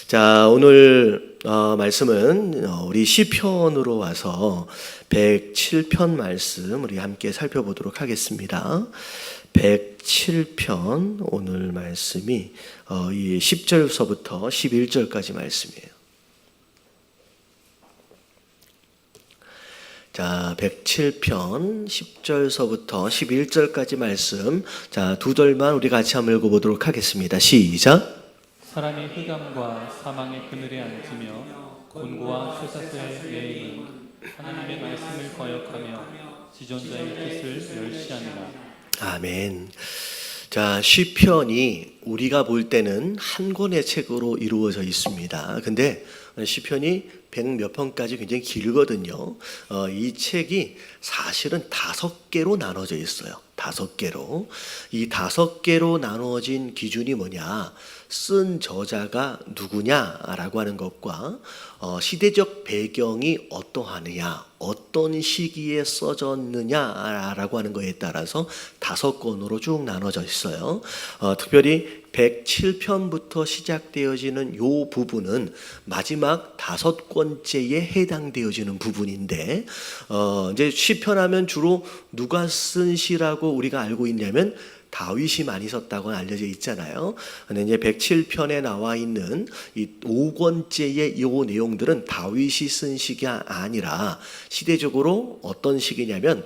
자, 오늘 말씀은 우리 시편으로 와서 107편 말씀 우리 함께 살펴보도록 하겠습니다. 107편 오늘 말씀이 이 10절서부터 11절까지 말씀이에요. 자, 107편 10절서부터 11절까지 말씀. 자, 두 절만 우리 같이 한번 읽어보도록 하겠습니다. 시작. 사람이 흑암과 사망의 그늘에 앉으며 곤고와 쇠사슬에 매이는 하나님의 말씀을 거역하며 지존자의 뜻을 멸시하니라. 아멘. 자, 시편이 우리가 볼 때는 한 권의 책으로 이루어져 있습니다. 근데 시편이 100몇 편까지 굉장히 길거든요. 이 책이 사실은 5개로 나눠져 있어요. 5개로. 이 5개로 나누어진 기준이 뭐냐? 쓴 저자가 누구냐라고 하는 것과 시대적 배경이 어떠하느냐, 어떤 시기에 써졌느냐라고 하는 것에 따라서 5권으로 쭉 나눠져 있어요. 특별히 107편부터 시작되어지는 이 부분은 마지막 5권째에 해당되어지는 부분인데, 이제 시편하면 주로 누가 쓴 시라고 우리가 알고 있냐면 다윗이 많이 썼다고 알려져 있잖아요. 근데 이제 107편에 나와 있는 이 5권째의 이 내용들은 다윗이 쓴 시가 아니라 시대적으로 어떤 시기냐면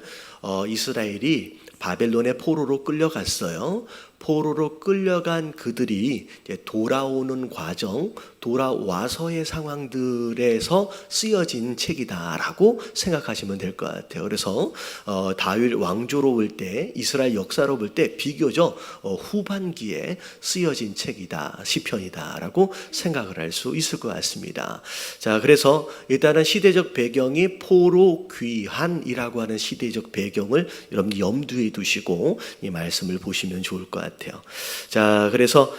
이스라엘이 바벨론의 포로로 끌려갔어요. 포로로 끌려간 그들이 이제 돌아오는 과정, 돌아와서의 상황들에서 쓰여진 책이다라고 생각하시면 될 것 같아요. 그래서 다윗 왕조로 볼 때, 이스라엘 역사로 볼 때 비교적 후반기에 쓰여진 책이다, 시편이다라고 생각을 할 수 있을 것 같습니다. 자, 그래서 일단은 시대적 배경이 포로 귀환이라고 하는 시대적 배경을 여러분들 염두에 두시고 이 말씀을 보시면 좋을 것 같아요. 자, 그래서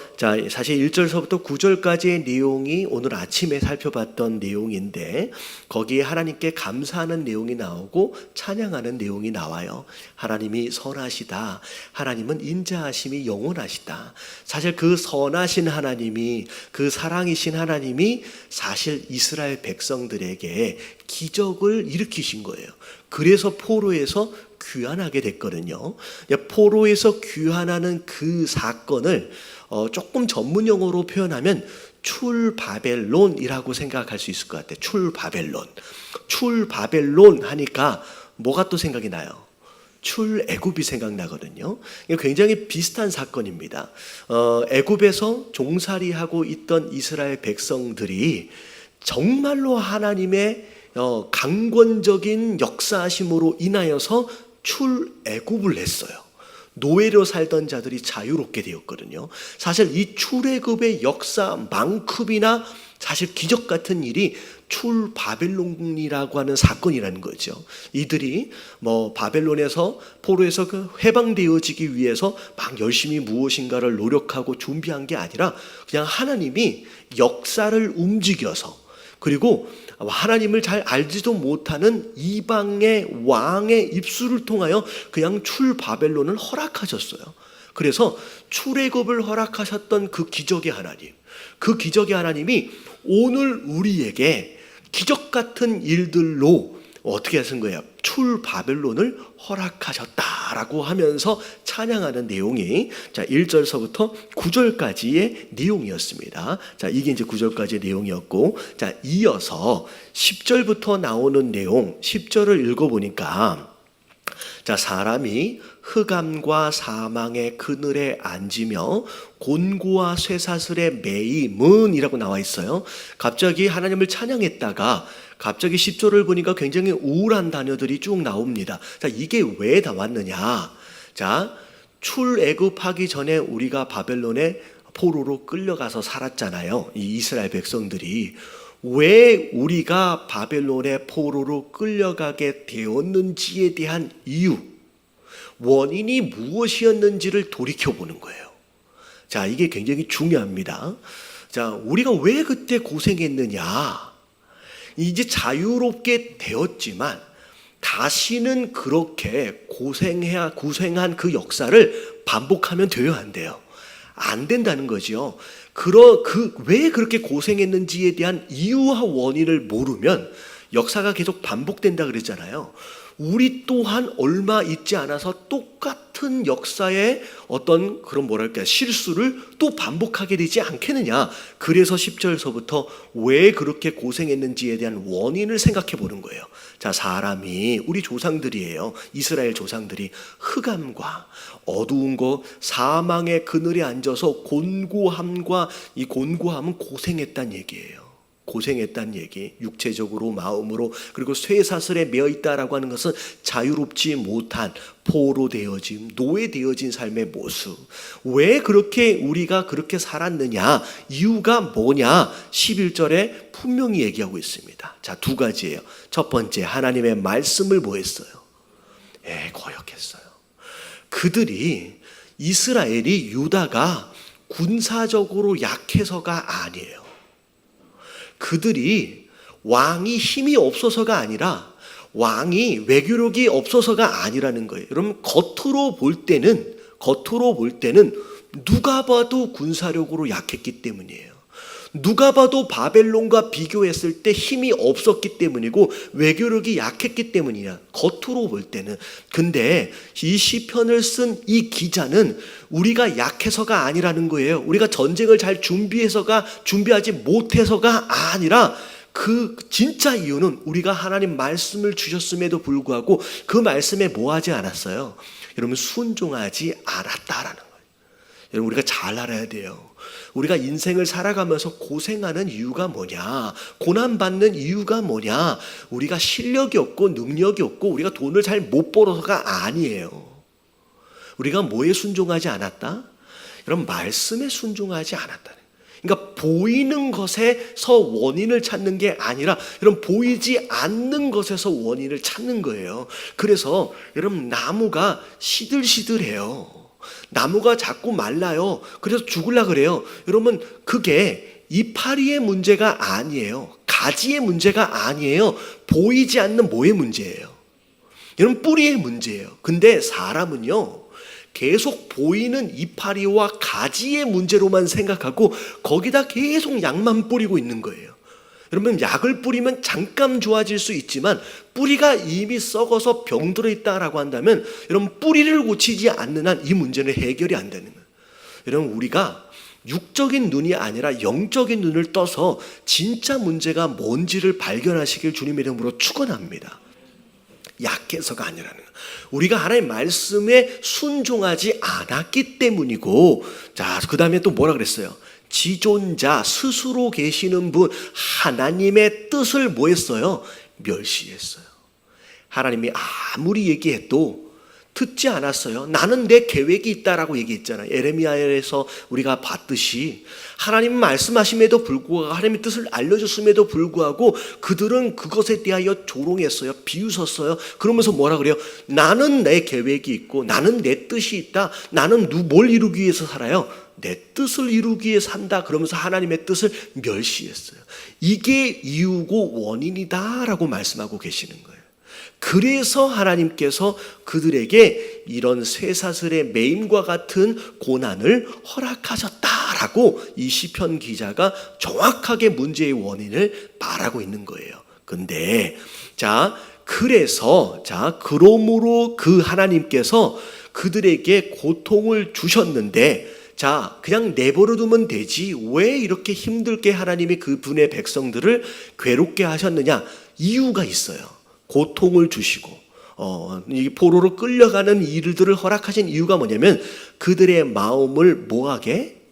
사실 1절서부터 9절까지의 내용이 오늘 아침에 살펴봤던 내용인데, 거기에 하나님께 감사하는 내용이 나오고 찬양하는 내용이 나와요. 하나님이 선하시다. 하나님은 인자하심이 영원하시다. 사실 그 선하신 하나님이, 그 사랑이신 하나님이 사실 이스라엘 백성들에게 기적을 일으키신 거예요. 그래서 포로에서 귀환하게 됐거든요. 포로에서 귀환하는 그 사건을 조금 전문 용어로 표현하면 출바벨론이라고 생각할 수 있을 것 같아요. 출바벨론. 출바벨론 하니까 뭐가 또 생각이 나요? 출애굽이 생각나거든요. 굉장히 비슷한 사건입니다. 애굽에서 종살이하고 있던 이스라엘 백성들이 정말로 하나님의 강권적인 역사하심으로 인하여서 출애굽을 했어요. 노예로 살던 자들이 자유롭게 되었거든요. 사실 이 출애굽의 역사만큼이나 사실 기적 같은 일이 출바벨론이라고 하는 사건이라는 거죠. 이들이 바벨론에서 포로에서 해방되어지기 위해서 막 열심히 무엇인가를 노력하고 준비한 게 아니라 그냥 하나님이 역사를 움직여서, 그리고 하나님을 잘 알지도 못하는 이방의 왕의 입술을 통하여 그냥 출바벨론을 허락하셨어요. 그래서 출애굽을 허락하셨던 그 기적의 하나님, 그 기적의 하나님이 오늘 우리에게 기적 같은 일들로 어떻게 하신 거예요? 출바벨론을 허락하셨다라고 하면서 찬양하는 내용이 1절서부터 9절까지의 내용이었습니다. 자, 이게 이제 9절까지의 내용이었고, 자, 이어서 10절부터 나오는 내용, 10절을 읽어보니까, 자, 사람이 흑암과 사망의 그늘에 앉으며 곤고와 쇠사슬에 매임은이라고 나와 있어요. 갑자기 하나님을 찬양했다가 갑자기 10절을 보니까 굉장히 우울한 단어들이 쭉 나옵니다. 자, 이게 왜 나왔느냐? 자, 출애굽하기 전에 우리가 바벨론의 포로로 끌려가서 살았잖아요. 이 이스라엘 백성들이. 왜 우리가 바벨론의 포로로 끌려가게 되었는지에 대한 이유, 원인이 무엇이었는지를 돌이켜보는 거예요. 자, 이게 굉장히 중요합니다. 자, 우리가 왜 그때 고생했느냐? 이제 자유롭게 되었지만 다시는 그렇게 고생한 그 역사를 반복하면 돼요, 안 돼요? 안 된다는 거죠. 왜 그렇게 고생했는지에 대한 이유와 원인을 모르면 역사가 계속 반복된다 그랬잖아요. 우리 또한 얼마 있지 않아서 똑같은 역사의 어떤 그런 실수를 또 반복하게 되지 않겠느냐. 그래서 10절서부터 왜 그렇게 고생했는지에 대한 원인을 생각해 보는 거예요. 자, 사람이 우리 조상들이에요. 이스라엘 조상들이 흑암과 어두운 곳 사망의 그늘에 앉아서 곤고함과 이 곤고함은 고생했다는 얘기예요. 고생했다는 얘기, 육체적으로 마음으로 그리고 쇠사슬에 매어 있다라고 하는 것은 자유롭지 못한 포로되어진 노예되어진 삶의 모습. 왜 그렇게 우리가 그렇게 살았느냐, 이유가 뭐냐 11절에 분명히 얘기하고 있습니다. 자, 두 가지예요. 첫 번째, 하나님의 말씀을 뭐 했어요? 거역했어요. 그들이 이스라엘이 유다가 군사적으로 약해서가 아니에요. 그들이 왕이 힘이 없어서가 아니라 왕이 외교력이 없어서가 아니라는 거예요. 여러분, 겉으로 볼 때는 누가 봐도 군사력으로 약했기 때문이에요. 누가 봐도 바벨론과 비교했을 때 힘이 없었기 때문이고 외교력이 약했기 때문이야. 겉으로 볼 때는. 근데 이 시편을 쓴 이 기자는 우리가 약해서가 아니라는 거예요. 우리가 전쟁을 잘 준비하지 못해서가 아니라 그 진짜 이유는 우리가 하나님 말씀을 주셨음에도 불구하고 그 말씀에 뭐 하지 않았어요? 여러분, 순종하지 않았다라는 거예요. 여러분, 우리가 잘 알아야 돼요. 우리가 인생을 살아가면서 고생하는 이유가 뭐냐, 고난받는 이유가 뭐냐, 우리가 실력이 없고 능력이 없고 우리가 돈을 잘 못 벌어서가 아니에요. 우리가 뭐에 순종하지 않았다? 여러분, 말씀에 순종하지 않았다는. 그러니까 보이는 것에서 원인을 찾는 게 아니라 여러분, 보이지 않는 것에서 원인을 찾는 거예요. 그래서 여러분, 나무가 시들시들해요. 나무가 자꾸 말라요. 그래서 죽으려고 그래요. 여러분, 그게 이파리의 문제가 아니에요. 가지의 문제가 아니에요. 보이지 않는 뭐의 문제예요? 여러분, 뿌리의 문제예요. 근데 사람은요, 계속 보이는 이파리와 가지의 문제로만 생각하고 거기다 계속 약만 뿌리고 있는 거예요. 여러분, 약을 뿌리면 잠깐 좋아질 수 있지만 뿌리가 이미 썩어서 병들어 있다라고 한다면 여러분, 뿌리를 고치지 않는 한 이 문제는 해결이 안 되는 거예요. 여러분, 우리가 육적인 눈이 아니라 영적인 눈을 떠서 진짜 문제가 뭔지를 발견하시길 주님의 이름으로 축원합니다. 약해서가 아니라는 거예요. 우리가 하나님의 말씀에 순종하지 않았기 때문이고, 자, 그 다음에 또 뭐라 그랬어요? 지존자, 스스로 계시는 분, 하나님의 뜻을 뭐 했어요? 멸시했어요. 하나님이 아무리 얘기해도 듣지 않았어요. 나는 내 계획이 있다라고 얘기했잖아요. 에레미야에서 우리가 봤듯이 하나님 말씀하심에도 불구하고 하나님의 뜻을 알려줬음에도 불구하고 그들은 그것에 대하여 조롱했어요. 비웃었어요. 그러면서 뭐라 그래요? 나는 내 계획이 있고 나는 내 뜻이 있다. 나는 뭘 이루기 위해서 살아요? 내 뜻을 이루기 위해 산다. 그러면서 하나님의 뜻을 멸시했어요. 이게 이유고 원인이다라고 말씀하고 계시는 거예요. 그래서 하나님께서 그들에게 이런 쇠사슬의 매임과 같은 고난을 허락하셨다라고 이 시편 기자가 정확하게 문제의 원인을 말하고 있는 거예요. 근데 그러므로 그 하나님께서 그들에게 고통을 주셨는데, 그냥 내버려 두면 되지 왜 이렇게 힘들게 하나님이 그분의 백성들을 괴롭게 하셨느냐? 이유가 있어요. 고통을 주시고 이 포로로 끌려가는 일들을 허락하신 이유가 뭐냐면 그들의 마음을 뭐하게?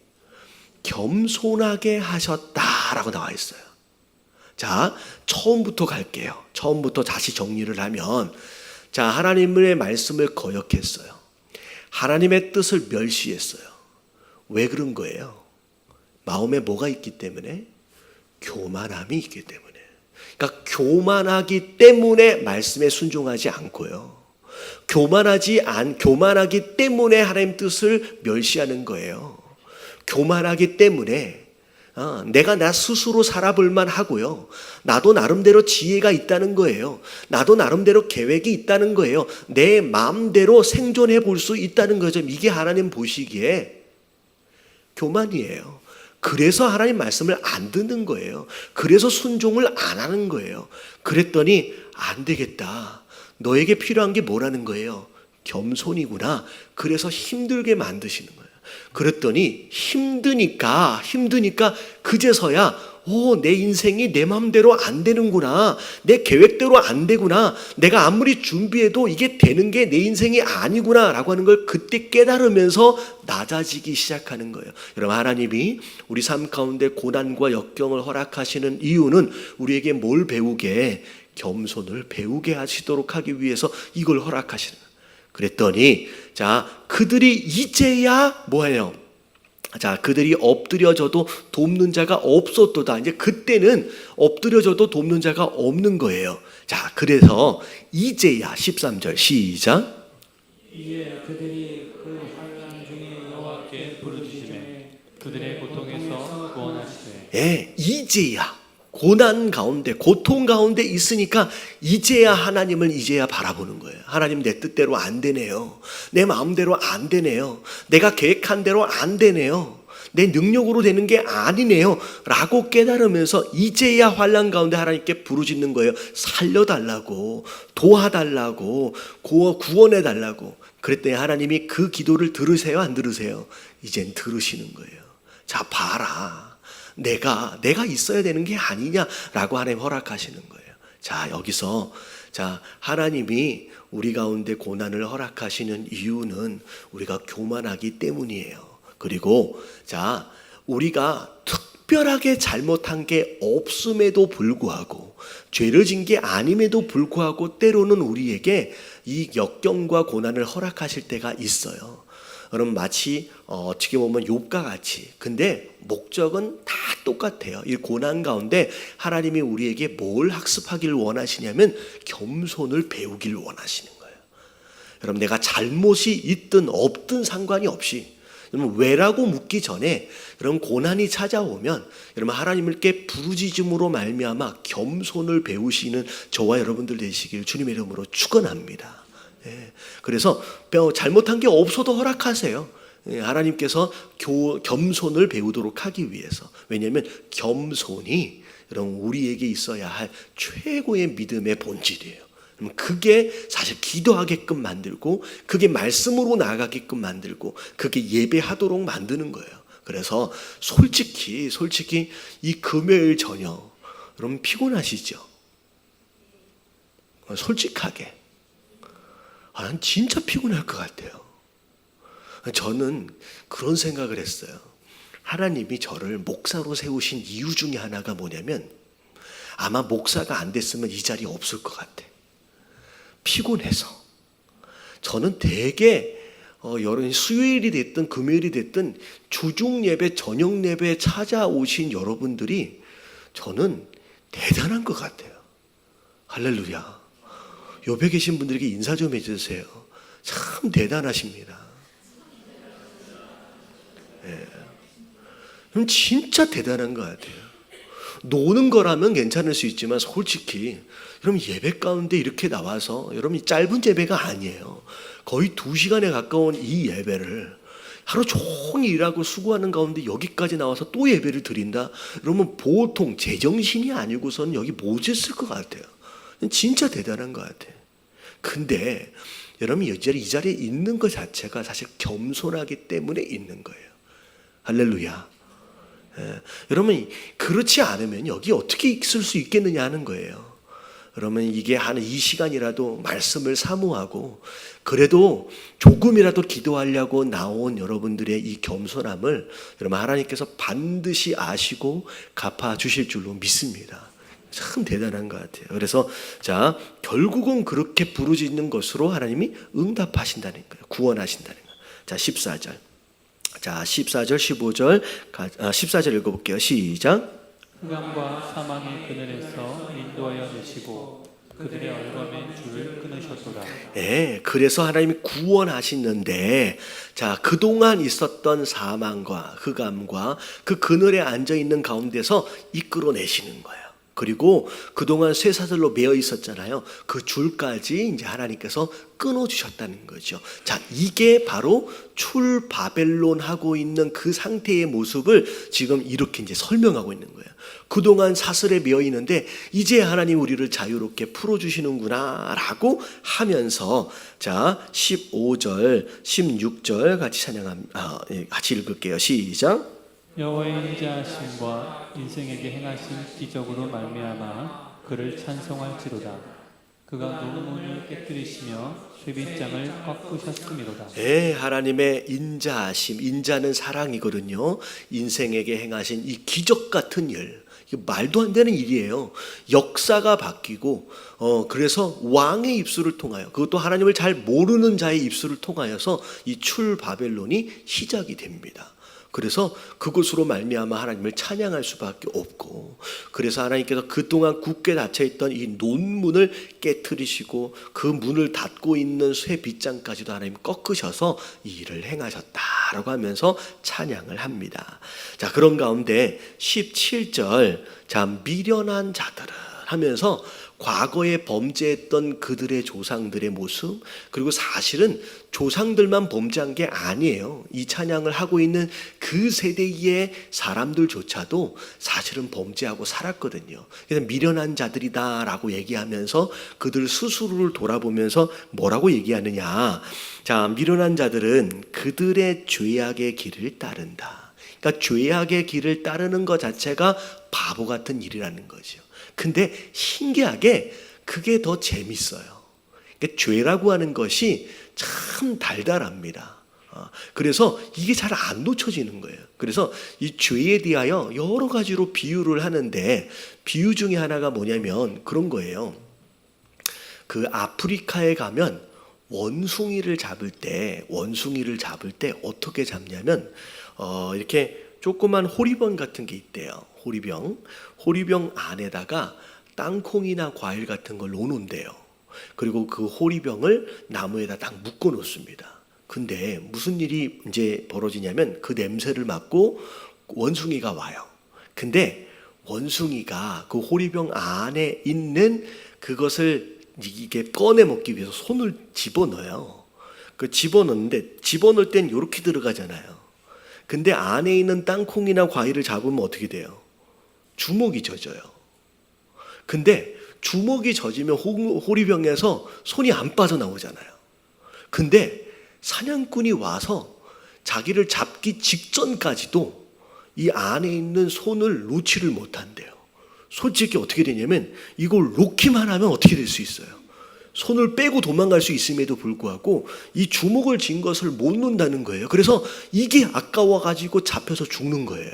겸손하게 하셨다라고 나와 있어요. 자, 처음부터 갈게요. 처음부터 다시 정리를 하면, 자, 하나님의 말씀을 거역했어요. 하나님의 뜻을 멸시했어요. 왜 그런 거예요? 마음에 뭐가 있기 때문에? 교만함이 있기 때문에. 그러니까 교만하기 때문에 말씀에 순종하지 않고요. 교만하기 때문에 하나님 뜻을 멸시하는 거예요. 교만하기 때문에 내가 나 스스로 살아볼만 하고요. 나도 나름대로 지혜가 있다는 거예요. 나도 나름대로 계획이 있다는 거예요. 내 마음대로 생존해 볼 수 있다는 거죠. 이게 하나님 보시기에 교만이에요. 그래서 하나님 말씀을 안 듣는 거예요. 그래서 순종을 안 하는 거예요. 그랬더니 안 되겠다. 너에게 필요한 게 뭐라는 거예요? 겸손이구나. 그래서 힘들게 만드시는 거예요. 그랬더니 힘드니까 그제서야 내 인생이 내 마음대로 안 되는구나. 내 계획대로 안 되구나. 내가 아무리 준비해도 이게 되는 게 내 인생이 아니구나 라고 하는 걸 그때 깨달으면서 낮아지기 시작하는 거예요. 여러분, 하나님이 우리 삶 가운데 고난과 역경을 허락하시는 이유는 우리에게 뭘 배우게? 겸손을 배우게 하시도록 하기 위해서 이걸 허락하시는 거예요. 그랬더니 그들이 이제야 뭐예요? 그들이 엎드려져도 돕는 자가 없었도다. 이제 그때는 엎드려져도 돕는 자가 없는 거예요. 그래서 이제야 13절 시작. 이에 그들이 그 환난 중에 여호와께 부르짖으매 그들의 고통에서 구원하시되. 이제야 고난 가운데, 고통 가운데 있으니까 이제야 하나님을 이제야 바라보는 거예요. 하나님, 내 뜻대로 안 되네요. 내 마음대로 안 되네요. 내가 계획한 대로 안 되네요. 내 능력으로 되는 게 아니네요 라고 깨달으면서 이제야 환난 가운데 하나님께 부르짖는 거예요. 살려달라고, 도와달라고, 구원해달라고. 그랬더니 하나님이 그 기도를 들으세요, 안 들으세요? 이젠 들으시는 거예요. 봐라. 내가 있어야 되는 게 아니냐라고 하나님 허락하시는 거예요. 여기서 하나님이 우리 가운데 고난을 허락하시는 이유는 우리가 교만하기 때문이에요. 그리고 우리가 특별하게 잘못한 게 없음에도 불구하고, 죄를 진 게 아님에도 불구하고 때로는 우리에게 이 역경과 고난을 허락하실 때가 있어요. 여러분, 마치 어떻게 보면 욥과 같이. 근데 목적은 다 똑같아요. 이 고난 가운데 하나님이 우리에게 뭘 학습하기를 원하시냐면 겸손을 배우기를 원하시는 거예요. 여러분, 내가 잘못이 있든 없든 상관이 없이, 여러분, 왜라고 묻기 전에 여러분 고난이 찾아오면 여러분 하나님께 부르짖음으로 말미암아 겸손을 배우시는 저와 여러분들 되시길 주님의 이름으로 축원합니다. 그래서 잘못한 게 없어도 허락하세요. 하나님께서 겸손을 배우도록 하기 위해서. 왜냐하면 겸손이 여러분 우리에게 있어야 할 최고의 믿음의 본질이에요. 그게 사실 기도하게끔 만들고, 그게 말씀으로 나아가게끔 만들고, 그게 예배하도록 만드는 거예요. 그래서 솔직히 이 금요일 저녁 여러분 피곤하시죠? 솔직하게. 난 진짜 피곤할 것 같아요. 저는 그런 생각을 했어요. 하나님이 저를 목사로 세우신 이유 중에 하나가 뭐냐면, 아마 목사가 안 됐으면 이 자리에 없을 것 같아. 피곤해서. 저는 되게 수요일이 됐든 금요일이 됐든 주중 예배, 저녁 예배에 찾아오신 여러분들이 저는 대단한 것 같아요. 할렐루야. 옆에 계신 분들에게 인사 좀 해주세요. 참 대단하십니다. 진짜 대단한 것 같아요. 노는 거라면 괜찮을 수 있지만 솔직히 여러분 예배 가운데 이렇게 나와서, 여러분 짧은 예배가 아니에요. 거의 2시간에 가까운 이 예배를 하루 종일 일하고 수고하는 가운데 여기까지 나와서 또 예배를 드린다? 여러분 보통 제정신이 아니고서는 여기 못 있을 것 같아요. 진짜 대단한 것 같아요. 근데 여러분 이 자리에 있는 것 자체가 사실 겸손하기 때문에 있는 거예요. 할렐루야. 여러분 그렇지 않으면 여기 어떻게 있을 수 있겠느냐 하는 거예요. 그러면 이게 한 이 시간이라도 말씀을 사모하고 그래도 조금이라도 기도하려고 나온 여러분들의 이 겸손함을 여러분 하나님께서 반드시 아시고 갚아주실 줄로 믿습니다. 참 대단한 것 같아요. 그래서 결국은 그렇게 부르짖는 것으로 하나님이 응답하신다는 거예요. 구원하신다는 거예요. 14절. 14절, 15절, 14절 읽어볼게요. 시작. 흑암과 사망의 그늘에서 인도하여 내시고 그들의 얼굴의 줄을 끊으셨도다. 그래서 하나님이 구원하시는데, 그동안 있었던 사망과 흑암과 그 그늘에 앉아 있는 가운데서 이끌어내시는 거예요. 그리고 그동안 쇠사슬로 매어 있었잖아요. 그 줄까지 이제 하나님께서 끊어주셨다는 거죠. 자, 이게 바로 출바벨론 하고 있는 그 상태의 모습을 지금 이렇게 이제 설명하고 있는 거예요. 그동안 사슬에 매어 있는데 이제 하나님 우리를 자유롭게 풀어주시는구나 라고 하면서, 자 15절 16절 같이 읽을게요. 시작. 여호와의 인자하심과 인생에게 행하신 기적으로 말미암아 그를 찬송할지로다. 그가 노문을 깨뜨리시며 쇠빗장을 꺾으셨음이로다. 네, 하나님의 인자하심, 인자는 사랑이거든요. 인생에게 행하신 이 기적 같은 일, 이게 말도 안 되는 일이에요. 역사가 바뀌고, 그래서 왕의 입술을 통하여, 그것도 하나님을 잘 모르는 자의 입술을 통하여서 이 출바벨론이 시작이 됩니다. 그래서 그것으로 말미암아 하나님을 찬양할 수밖에 없고, 그래서 하나님께서 그동안 굳게 닫혀있던 이 논문을 깨트리시고 그 문을 닫고 있는 쇠 빗장까지도 하나님 꺾으셔서 이 일을 행하셨다라고 하면서 찬양을 합니다. 자, 그런 가운데 17절, 자 미련한 자들은 하면서 과거에 범죄했던 그들의 조상들의 모습, 그리고 사실은 조상들만 범죄한 게 아니에요. 이 찬양을 하고 있는 그 세대의 사람들조차도 사실은 범죄하고 살았거든요. 그래서 미련한 자들이다라고 얘기하면서 그들 스스로를 돌아보면서 뭐라고 얘기하느냐. 자, 미련한 자들은 그들의 죄악의 길을 따른다. 그러니까 죄악의 길을 따르는 것 자체가 바보 같은 일이라는 거죠. 근데 신기하게 그게 더 재밌어요. 그러니까 죄라고 하는 것이 참 달달합니다. 그래서 이게 잘 안 놓쳐지는 거예요. 그래서 이 죄에 대하여 여러 가지로 비유를 하는데, 비유 중에 하나가 뭐냐면 그런 거예요. 그 아프리카에 가면 원숭이를 잡을 때 어떻게 잡냐면 이렇게 조그만 호리병 같은 게 있대요. 호리병 안에다가 땅콩이나 과일 같은 걸 넣어놓는데요. 그리고 그 호리병을 나무에다 딱 묶어 놓습니다. 근데 무슨 일이 이제 벌어지냐면 그 냄새를 맡고 원숭이가 와요. 근데 원숭이가 그 호리병 안에 있는 그것을 이게 꺼내 먹기 위해서 손을 집어넣어요. 그 집어넣는데, 집어넣을 땐 이렇게 들어가잖아요. 근데 안에 있는 땅콩이나 과일을 잡으면 어떻게 돼요? 주먹이 젖어요. 근데 주먹이 젖으면 호리병에서 손이 안 빠져나오잖아요. 근데 사냥꾼이 와서 자기를 잡기 직전까지도 이 안에 있는 손을 놓지를 못한대요. 솔직히 어떻게 되냐면 이걸 놓기만 하면 어떻게 될 수 있어요? 손을 빼고 도망갈 수 있음에도 불구하고 이 주먹을 쥔 것을 못 놓는다는 거예요. 그래서 이게 아까워가지고 잡혀서 죽는 거예요.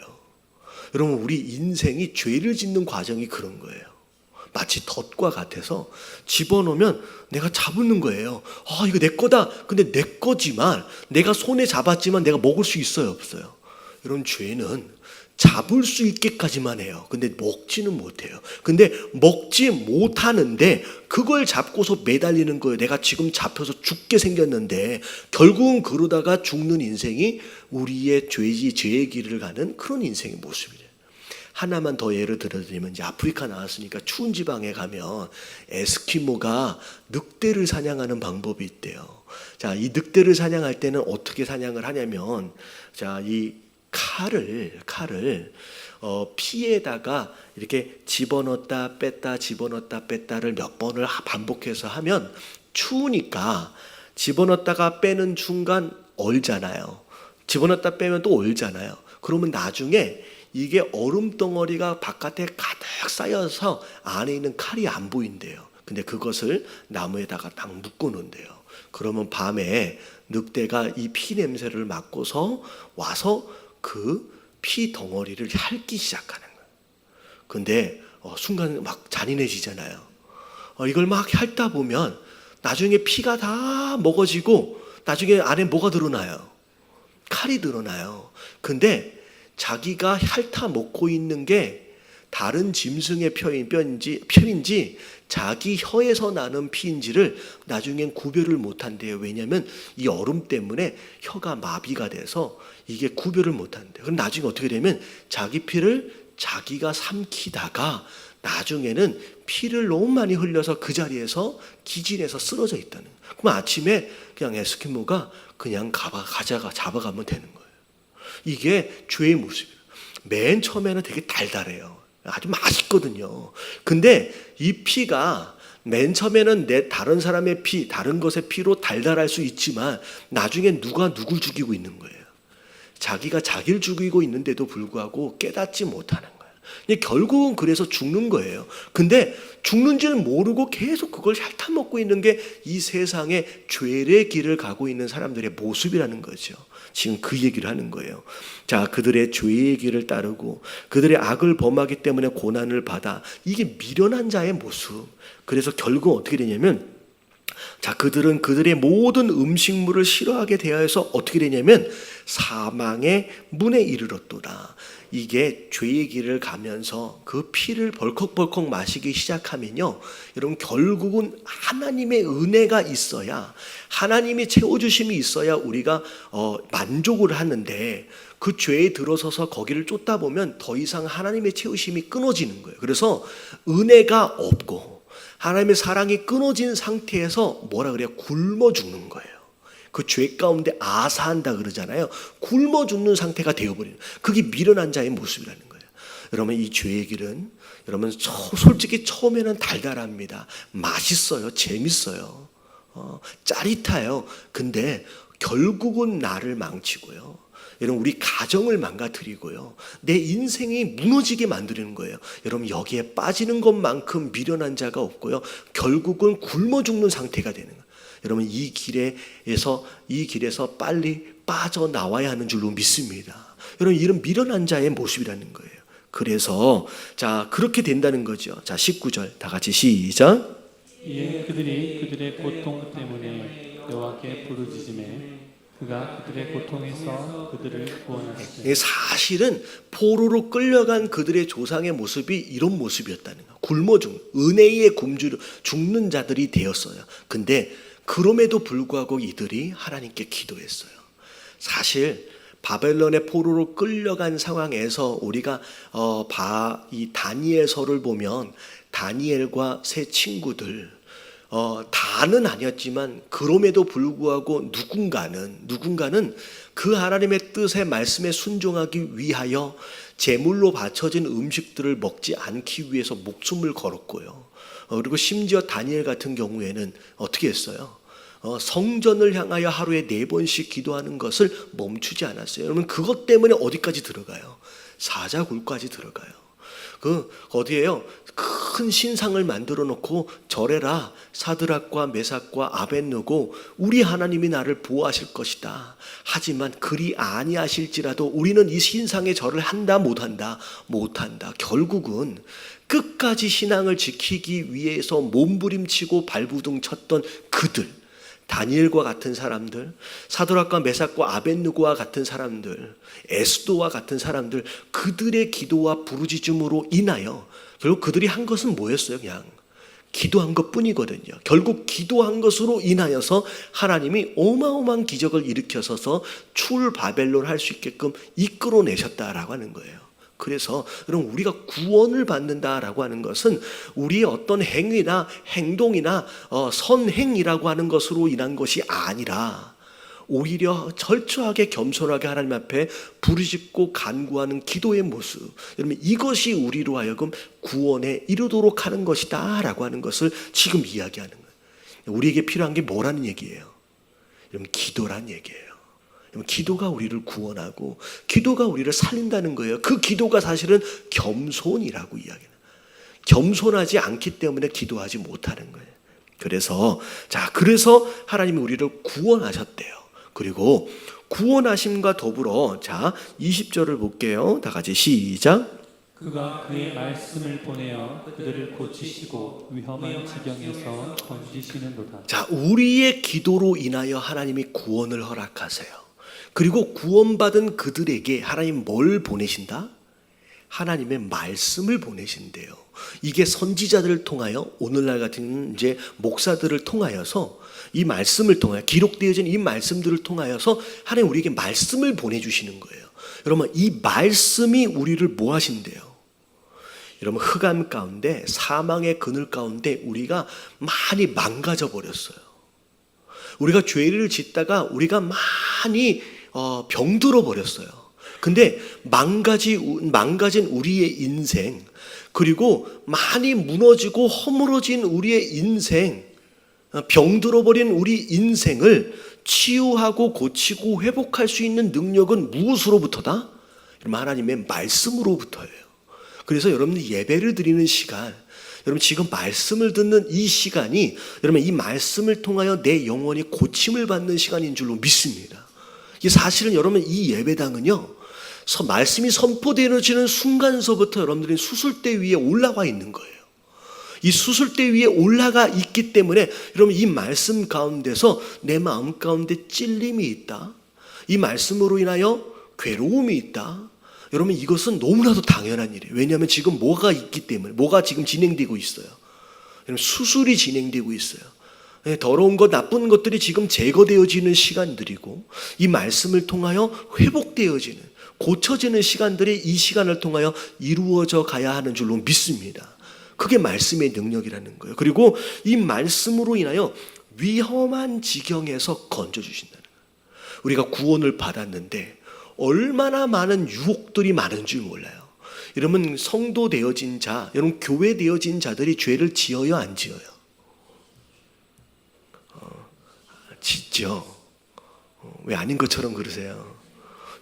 여러분, 우리 인생이 죄를 짓는 과정이 그런 거예요. 마치 덫과 같아서 집어넣으면 내가 잡는 거예요. 이거 내 거다. 근데 내 거지만, 내가 손에 잡았지만 내가 먹을 수 있어요, 없어요? 여러분, 죄는 잡을 수 있게까지만 해요. 근데 먹지는 못해요. 근데 먹지 못하는데 그걸 잡고서 매달리는 거예요. 내가 지금 잡혀서 죽게 생겼는데, 결국은 그러다가 죽는 인생이 우리의 죄의 길을 가는 그런 인생의 모습이에요. 하나만 더 예를 들어드리면, 이제 아프리카 나왔으니까 추운 지방에 가면 에스키모가 늑대를 사냥하는 방법이 있대요. 자, 이 늑대를 사냥할 때는 어떻게 사냥을 하냐면, 자, 이 칼을 피에다가 이렇게 집어넣었다 뺐다를 몇 번을 반복해서 하면 추우니까 집어넣었다가 빼는 순간 얼잖아요. 집어넣었다 빼면 또 얼잖아요. 그러면 나중에 이게 얼음 덩어리가 바깥에 가득 쌓여서 안에 있는 칼이 안 보인대요. 근데 그것을 나무에다가 딱 묶어 놓는데요. 그러면 밤에 늑대가 이 피 냄새를 맡고서 와서 그 피 덩어리를 핥기 시작하는 거예요. 근데 순간 막 잔인해지잖아요. 이걸 막 핥다 보면 나중에 피가 다 먹어지고 나중에 안에 뭐가 드러나요? 칼이 드러나요. 근데 자기가 핥아 먹고 있는 게 다른 짐승의 뼈인지 자기 혀에서 나는 피인지를 나중엔 구별을 못한대요. 왜냐하면 이 얼음 때문에 혀가 마비가 돼서 이게 구별을 못한대요. 그럼 나중에 어떻게 되면 자기 피를 자기가 삼키다가 나중에는 피를 너무 많이 흘려서 그 자리에서 기진해서 쓰러져 있다는 거예요. 그럼 아침에 그냥 에스키모가 그냥 잡아가면 되는 거예요. 이게 죄의 모습이에요. 맨 처음에는 되게 달달해요. 아주 맛있거든요. 근데 이 피가 맨 처음에는 다른 사람의 피, 다른 것의 피로 달달할 수 있지만 나중에 누가 누굴 죽이고 있는 거예요. 자기가 자기를 죽이고 있는데도 불구하고 깨닫지 못하는 거예요. 결국은 그래서 죽는 거예요. 근데 죽는지는 모르고 계속 그걸 핥아먹고 있는 게 이 세상에 죄의 길을 가고 있는 사람들의 모습이라는 거죠. 지금 그 얘기를 하는 거예요. 자, 그들의 죄의 길을 따르고 그들의 악을 범하기 때문에 고난을 받아, 이게 미련한 자의 모습. 그래서 결국 어떻게 되냐면, 자, 그들은 그들의 모든 음식물을 싫어하게 되어서 어떻게 되냐면 사망의 문에 이르렀도다. 이게 죄의 길을 가면서 그 피를 벌컥벌컥 마시기 시작하면요, 여러분, 결국은 하나님의 은혜가 있어야, 하나님이 채워주심이 있어야 우리가 만족을 하는데, 그 죄에 들어서서 거기를 쫓다 보면 더 이상 하나님의 채우심이 끊어지는 거예요. 그래서 은혜가 없고 하나님의 사랑이 끊어진 상태에서 뭐라 그래요? 굶어 죽는 거예요. 그 죄 가운데 아사한다 그러잖아요. 굶어 죽는 상태가 되어버리는, 그게 미련한 자의 모습이라는 거예요. 여러분, 이 죄의 길은 여러분 솔직히 처음에는 달달합니다. 맛있어요. 재밌어요. 짜릿해요. 근데 결국은 나를 망치고요, 여러분, 우리 가정을 망가뜨리고요, 내 인생이 무너지게 만드는 거예요. 여러분, 여기에 빠지는 것만큼 미련한 자가 없고요, 결국은 굶어 죽는 상태가 되는 거예요. 여러분, 이 길에서 빨리 빠져나와야 하는 줄로 믿습니다. 여러분, 이런 미련한 자의 모습이라는 거예요. 그래서 자, 그렇게 된다는 거죠. 자, 19절 다 같이 시작. 이에 그들이 그들의 고통 때문에 여호와께 부르짖으매 그가 그들의 고통에서 그들을 구원하시되. 사실은 포로로 끌려간 그들의 조상의 모습이 이런 모습이었다는 거예요. 굶어 죽는, 은혜의 굶주려 죽는 자들이 되었어요. 근데 그럼에도 불구하고 이들이 하나님께 기도했어요. 사실 바벨론의 포로로 끌려간 상황에서 우리가 이 다니엘서를 보면 다니엘과 세 친구들, 다는 아니었지만 그럼에도 불구하고 누군가는 그 하나님의 뜻의 말씀에 순종하기 위하여 제물로 바쳐진 음식들을 먹지 않기 위해서 목숨을 걸었고요. 그리고 심지어 다니엘 같은 경우에는 어떻게 했어요? 성전을 향하여 하루에 4번씩 기도하는 것을 멈추지 않았어요. 여러분, 그것 때문에 어디까지 들어가요? 사자굴까지 들어가요. 어디에요? 큰 신상을 만들어 놓고 절해라, 사드락과 메삭과 아벳느고, 우리 하나님이 나를 보호하실 것이다. 하지만 그리 아니하실지라도 우리는 이 신상에 절을 한다 못한다. 결국은 끝까지 신앙을 지키기 위해서 몸부림치고 발부둥 쳤던 그들, 다니엘과 같은 사람들, 사드락과 메삭과 아벳느고와 같은 사람들, 에스도와 같은 사람들, 그들의 기도와 부르짖음으로 인하여 결국 그들이 한 것은 뭐였어요? 그냥 기도한 것뿐이거든요. 결국 기도한 것으로 인하여서 하나님이 어마어마한 기적을 일으켜서서 출 바벨론 할 수 있게끔 이끌어내셨다라고 하는 거예요. 그래서 여러분, 우리가 구원을 받는다라고 하는 것은 우리의 어떤 행위나 행동이나 선행이라고 하는 것으로 인한 것이 아니라 오히려 철저하게 겸손하게 하나님 앞에 부르짖고 간구하는 기도의 모습, 여러분, 이것이 우리로 하여금 구원에 이르도록 하는 것이다 라고 하는 것을 지금 이야기하는 거예요. 우리에게 필요한 게 뭐라는 얘기예요? 여러분, 기도란 얘기예요. 기도가 우리를 구원하고 기도가 우리를 살린다는 거예요. 그 기도가 사실은 겸손이라고 이야기해요. 겸손하지 않기 때문에 기도하지 못하는 거예요. 그래서 하나님이 우리를 구원하셨대요. 그리고 구원하심과 더불어, 자, 20절을 볼게요. 다 같이 시작. 그가 그의 말씀을 보내어 그들을 고치시고 위험한 지경에서 건지시는도다. 자, 우리의 기도로 인하여 하나님이 구원을 허락하세요. 그리고 구원받은 그들에게 하나님 뭘 보내신다? 하나님의 말씀을 보내신대요. 이게 선지자들을 통하여, 오늘날 같은 이제 목사들을 통하여서, 이 말씀을 통하여, 기록되어진 이 말씀들을 통하여서 하나님 우리에게 말씀을 보내주시는 거예요. 여러분, 이 말씀이 우리를 뭐 하신대요? 여러분 흑암 가운데 사망의 그늘 가운데 우리가 많이 망가져 버렸어요. 우리가 죄를 짓다가 우리가 많이 병들어 버렸어요. 근데 망가진 우리의 인생, 그리고 많이 무너지고 허물어진 우리의 인생, 병들어 버린 우리 인생을 치유하고 고치고 회복할 수 있는 능력은 무엇으로부터다? 하나님의 말씀으로부터예요. 그래서 여러분들 예배를 드리는 시간, 여러분 지금 말씀을 듣는 이 시간이 여러분 이 말씀을 통하여 내 영혼이 고침을 받는 시간인 줄로 믿습니다. 이 사실은 여러분 이 예배당은요, 말씀이 선포되어지는 순간서부터 여러분들이 수술대 위에 올라와 있는 거예요. 이 수술대 위에 올라가 있기 때문에 여러분 이 말씀 가운데서 내 마음 가운데 찔림이 있다, 이 말씀으로 인하여 괴로움이 있다, 여러분 이것은 너무나도 당연한 일이에요. 왜냐하면 지금 뭐가 있기 때문에, 뭐가 지금 진행되고 있어요. 여러분 수술이 진행되고 있어요. 더러운 것, 나쁜 것들이 지금 제거되어지는 시간들이고, 이 말씀을 통하여 회복되어지는, 고쳐지는 시간들이 이 시간을 통하여 이루어져 가야 하는 줄로 믿습니다. 그게 말씀의 능력이라는 거예요. 그리고 이 말씀으로 인하여 위험한 지경에서 건져주신다는 거예요. 우리가 구원을 받았는데 얼마나 많은 유혹들이 많은 줄 몰라요. 여러분 성도 되어진 자, 여러분 교회 되어진 자들이 죄를 지어요, 안 지어요? 짓죠. 왜 아닌 것처럼 그러세요?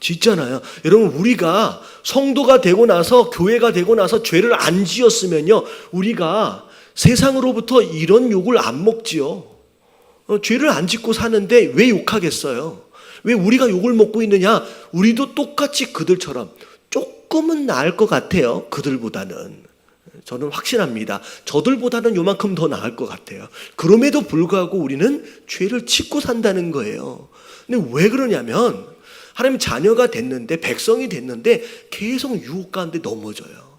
짓잖아요. 여러분 우리가 성도가 되고 나서, 교회가 되고 나서 죄를 안 지었으면요, 우리가 세상으로부터 이런 욕을 안 먹지요. 죄를 안 짓고 사는데 왜 욕하겠어요? 왜 우리가 욕을 먹고 있느냐? 우리도 똑같이 그들처럼 조금은 나을 것 같아요. 그들보다는. 저는 확신합니다. 저들보다는 요만큼 더 나을 것 같아요. 그럼에도 불구하고 우리는 죄를 짓고 산다는 거예요. 근데 왜 그러냐면 하나님 자녀가 됐는데, 백성이 됐는데 계속 유혹 가운데 넘어져요.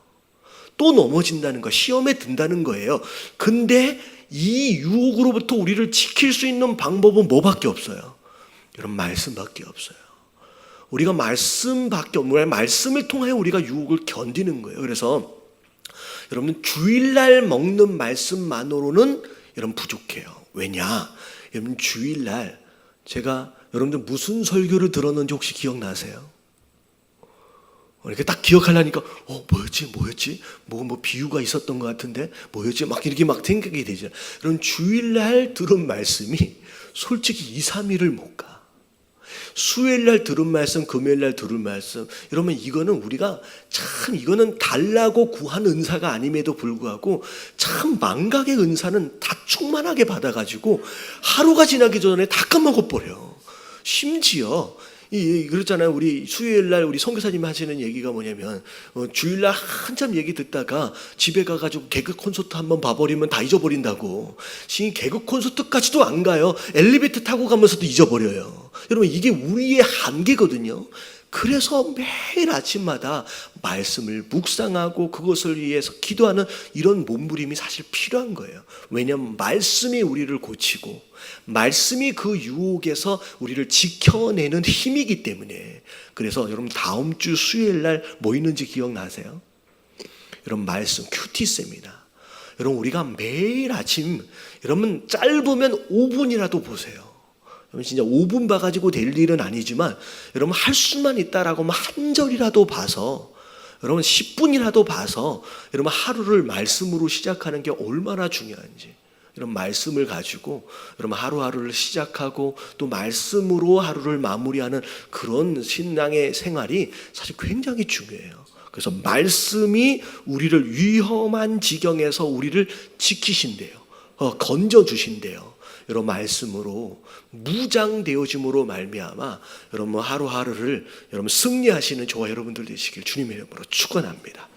또 넘어진다는 거, 시험에 든다는 거예요. 근데 이 유혹으로부터 우리를 지킬 수 있는 방법은 뭐밖에 없어요? 여러분 말씀밖에 없어요. 우리가 말씀밖에 없는 거예요. 말씀을 통하여 우리가 유혹을 견디는 거예요. 그래서 여러분 주일날 먹는 말씀만으로는 여러분 부족해요. 왜냐? 여러분 주일날 제가 여러분들 무슨 설교를 들었는지 혹시 기억나세요? 이렇게 딱 기억하려니까 뭐였지? 뭐 비유가 있었던 것 같은데 뭐였지? 막 이렇게 막 생각이 되죠. 여러분 주일날 들은 말씀이 솔직히 2, 3일을 못 가. 수요일날 들은 말씀, 금요일날 들은 말씀, 여러분 이거는 우리가 참 이거는 달라고 구한 은사가 아님에도 불구하고 참 망각의 은사는 다 충만하게 받아가지고 하루가 지나기 전에 다 까먹어버려. 심지어 그렇잖아요. 우리 수요일날 우리 선교사님이 하시는 얘기가 뭐냐면 주일날 한참 얘기 듣다가 집에 가가지고 개그 콘서트 한번 봐버리면 다 잊어버린다고. 개그 콘서트까지도 안 가요. 엘리베이터 타고 가면서도 잊어버려요. 여러분 이게 우리의 한계거든요. 그래서 매일 아침마다 말씀을 묵상하고 그것을 위해서 기도하는 이런 몸부림이 사실 필요한 거예요. 왜냐하면 말씀이 우리를 고치고 말씀이 그 유혹에서 우리를 지켜내는 힘이기 때문에. 그래서 여러분 다음 주 수요일 날 뭐 있는지 기억나세요? 여러분 말씀 큐티스입니다. 여러분 우리가 매일 아침 여러분 짧으면 5분이라도 보세요. 여러분 진짜 5분 봐가지고 될 일은 아니지만 여러분 할 수만 있다라고 하면 한 절이라도 봐서, 여러분 10분이라도 봐서 여러분 하루를 말씀으로 시작하는 게 얼마나 중요한지, 이런 말씀을 가지고 여러분 하루하루를 시작하고 또 말씀으로 하루를 마무리하는 그런 신앙의 생활이 사실 굉장히 중요해요. 그래서 말씀이 우리를 위험한 지경에서 우리를 지키신대요. 건져주신대요. 여러분 말씀으로 무장되어짐으로 말미암아 여러분 하루하루를 여러분 승리하시는 저와 여러분들 되시길 주님의 이름으로 축원합니다.